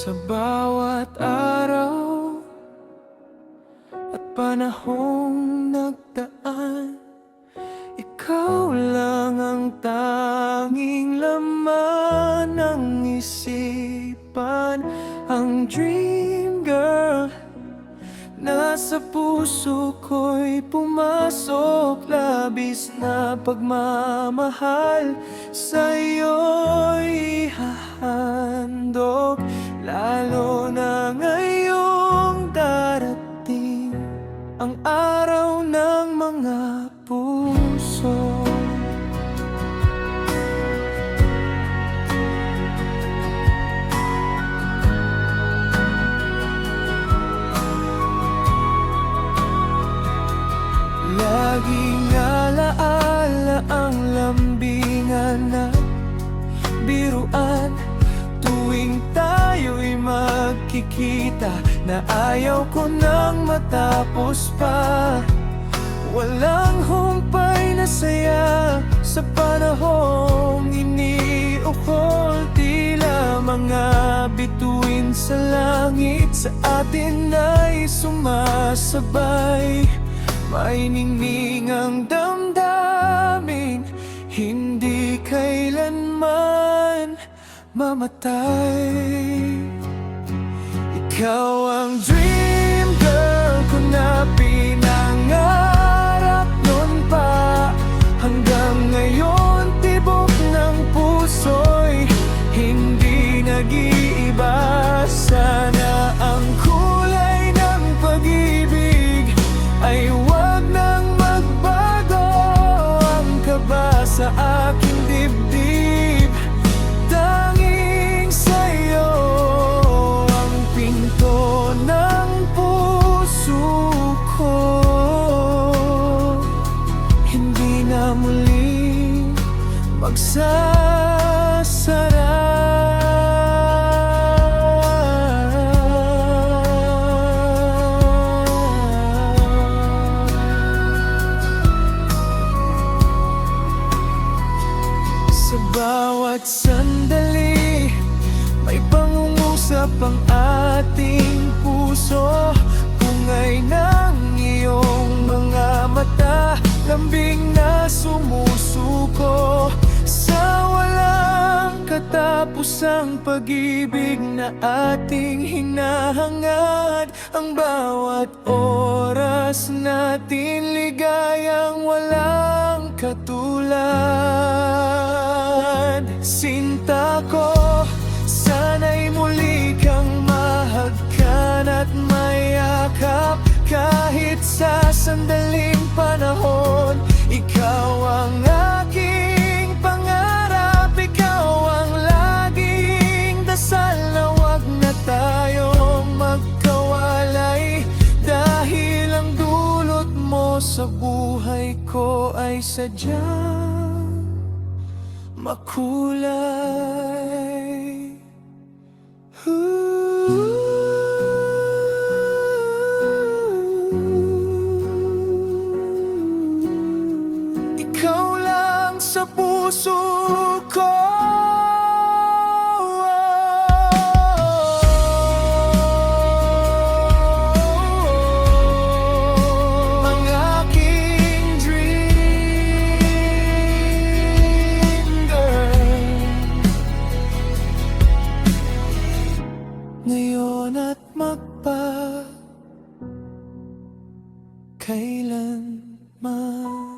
Sa bawat araw at panahong nagdaan, ikaw lang ang tanging laman ng isipan. Ang dream girl nasa puso ko'y pumasok, labis na pagmamahal sa'yo'y ihahandog. Lalo na ngayong darating ang araw ng mga puso. Laging alaala ang lambingan na biruan tuwing tayo'y magkikita, na ayaw ko nang matapos pa. Walang humpay na saya sa panahong iniukol, tila mga bituin sa langit sa atin ay sumasabay. May ningning ang damdamin, hindi kailanman mamatay. Ikaw ang dream girl ko na pinangarap noon pa. Hanggang ngayon tibok ng puso'y hindi nag-iiba. Sana ang kulay ng pag-ibig ay wag nang magbago. Ang kaba sa aking dibdib, tanging sa'yo ang pinto ng puso ko. Hindi na muling magsasara. Sa bawat sandali, may pangungusap ang ating puso. Kungay ng iyong mga mata, lambing na sumusuko. Sa walang katapusang pag-ibig na ating hinahangad, ang bawat oras natin ligayang walang katulad. Sinta ko, sana'y muli kang mahagkan at mayakap. Kahit sa sandaling panahon, ikaw ang aking pangarap. Ikaw ang laging dasal na wag na tayong magkawalay. Dahil ang dulot mo sa buhay ko ay sadyang makulay. Ikaw lang sa puso ko. Ang aking dream girl, ngayon at magpa kailanman.